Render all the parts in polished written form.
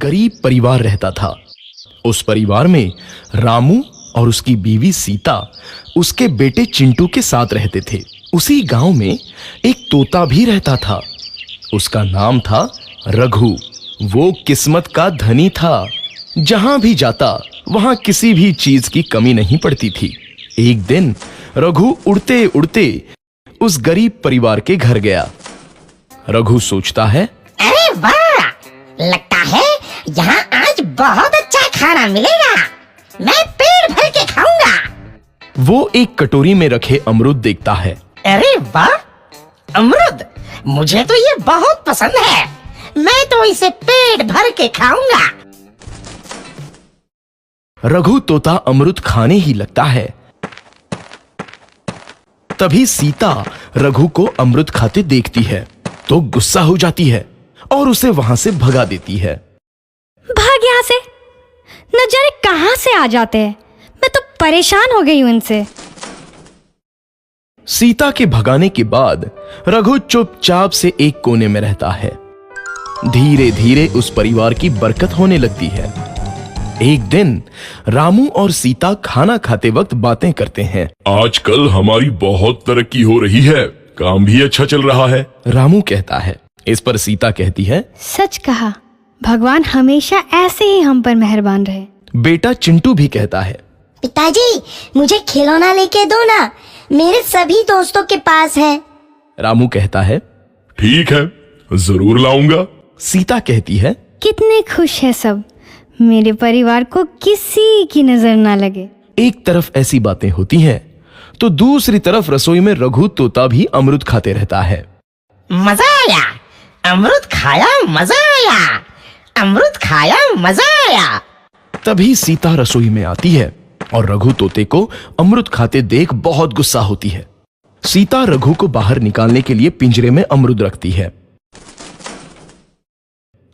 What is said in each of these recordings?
गरीब परिवार रहता था। उस परिवार में रामू और उसकी बीवी सीता उसके बेटे चिंटू के साथ रहते थे। उसी गांव में एक तोता भी रहता था। उसका नाम था रघु। वो किस्मत का धनी था। जहां भी जाता वहां किसी भी चीज की कमी नहीं पड़ती थी। एक दिन रघु उड़ते उड़ते उस गरीब परिवार के घर गया। रघु सोचता है, अरे वाह, लगता है यहाँ आज बहुत अच्छा खाना मिलेगा। मैं पेट भर के खाऊंगा। वो एक कटोरी में रखे अमरूद देखता है। अरे वाह, अमरूद, मुझे तो ये बहुत पसंद है। मैं तो इसे पेट भर के खाऊंगा। रघु तोता अमरूद खाने ही लगता है। तभी सीता रघु को अमरूद खाते देखती है तो गुस्सा हो जाती है और उसे वहां से भगा देती है। भाग यहाँ से, न जाने कहां से आ जाते हैं। मैं तो परेशान हो गई हूं इनसे। सीता के भगाने के बाद रघु चुपचाप से एक कोने में रहता है। धीरे धीरे उस परिवार की बरकत होने लगती है। एक दिन रामू और सीता खाना खाते वक्त बातें करते हैं। आजकल हमारी बहुत तरक्की हो रही है, काम भी अच्छा चल रहा है। रामू कहता है। इस पर सीता कहती है, सच कहा, भगवान हमेशा ऐसे ही हम पर मेहरबान रहे। बेटा चिंटू भी कहता है, पिताजी, मुझे खिलौना लेके दो ना, मेरे सभी दोस्तों के पास है। रामू कहता है, ठीक है, जरूर लाऊंगा। सीता कहती है, कितने खुश है सब, मेरे परिवार को किसी की नजर ना लगे। एक तरफ ऐसी बातें होती हैं तो दूसरी तरफ रसोई में रघु तोता भी अमरूद खाते रहता है। मजा आया, अमरूद खाया, मजा आया, अमरूद खाया, मजा आया। तभी सीता रसोई में आती है और रघु तोते को अमरूद खाते देख बहुत गुस्सा होती है। सीता रघु को बाहर निकालने के लिए पिंजरे में अमरूद रखती है।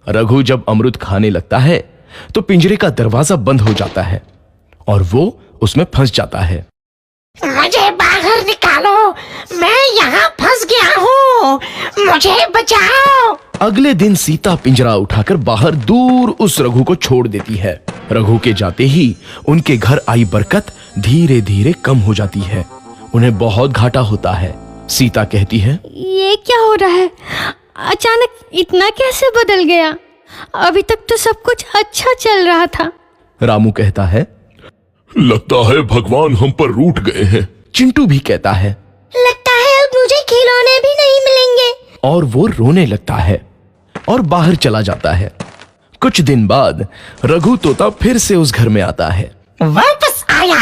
रघु जब अमरूद खाने लगता है तो पिंजरे का दरवाजा बंद हो जाता है और वो उसमें फंस जाता है। मुझे बाहर निकालो, मैं यहाँ फंस गया हूँ, मुझे बचाओ। अगले दिन सीता पिंजरा उठाकर बाहर दूर उस रघु को छोड़ देती है। रघु के जाते ही उनके घर आई बरकत धीरे धीरे कम हो जाती है। उन्हें बहुत घाटा होता है। सीता कहती है, ये क्या हो रहा है, अचानक इतना कैसे बदल गया? अभी तक तो सब कुछ अच्छा चल रहा था। रामू कहता है, लगता है भगवान हम पर रूठ गए हैं। चिंटू भी कहता है, लगता है अब मुझे खिलौने भी नहीं मिलेंगे। और वो रोने लगता है और बाहर चला जाता है। कुछ दिन बाद रघु तोता फिर से उस घर में आता है। वापस आया,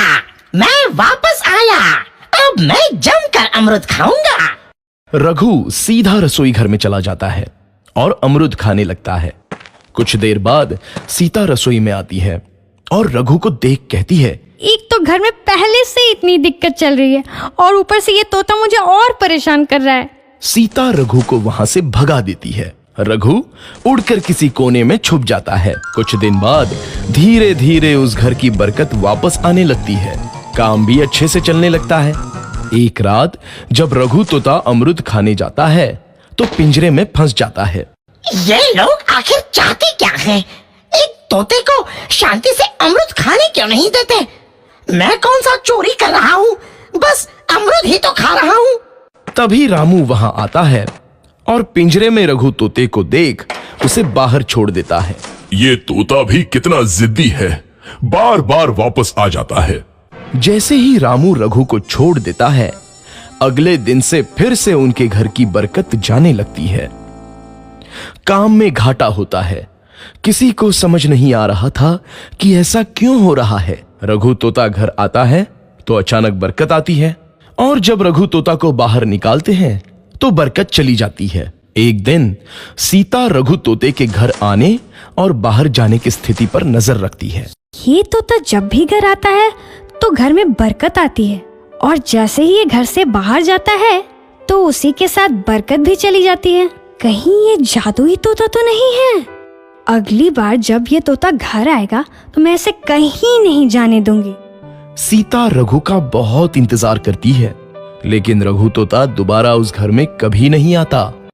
मैं वापस आया, अब मैं जमकर अमरूद खाऊंगा। रघु सीधा रसोई घर में चला जाता है और अमरूद खाने लगता है। कुछ देर बाद सीता रसोई में आती है और रघु को देख कहती है, एक तो घर में पहले से इतनी दिक्कत चल रही है और ऊपर से ये तोता मुझे और परेशान कर रहा है। सीता रघु को वहां से भगा देती है। रघु उड़कर किसी कोने में छुप जाता है। कुछ दिन बाद धीरे धीरे उस घर की बरकत वापस आने लगती है। काम भी अच्छे से चलने लगता है। एक रात जब रघु तोता अमरूद खाने जाता है तो पिंजरे में फंस जाता है। ये लोग आखिर चाहते क्या हैं? एक तोते को शांति से अमरूद खाने क्यों नहीं देते? मैं कौन सा चोरी कर रहा हूँ? बस अमरूद ही तो खा रहा हूँ। तभी रामू वहां आता है और पिंजरे में रघु तोते को देख उसे बाहर छोड़ देता है। ये तोता भी कितना जिद्दी है, बार बार वापस आ जाता है। जैसे ही रामू रघु को छोड़ देता है, अगले दिन से फिर से उनके घर की बरकत जाने लगती है। काम में घाटा होता है। किसी को समझ नहीं आ रहा था कि ऐसा क्यों हो रहा है। रघु तोता घर आता है तो अचानक बरकत आती है और जब रघु तोता को बाहर निकालते हैं तो बरकत चली जाती है। एक दिन सीता रघु तोते के घर आने और बाहर जाने की स्थिति पर नजर रखती है। ये तोता जब भी घर आता है तो घर में बरकत आती है और जैसे ही ये घर से बाहर जाता है तो उसी के साथ बरकत भी चली जाती है। कहीं ये जादुई तोता तो नहीं है? अगली बार जब ये तोता घर आएगा तो मैं इसे कहीं नहीं जाने दूंगी। सीता रघु का बहुत इंतजार करती है लेकिन रघु तोता दोबारा उस घर में कभी नहीं आता।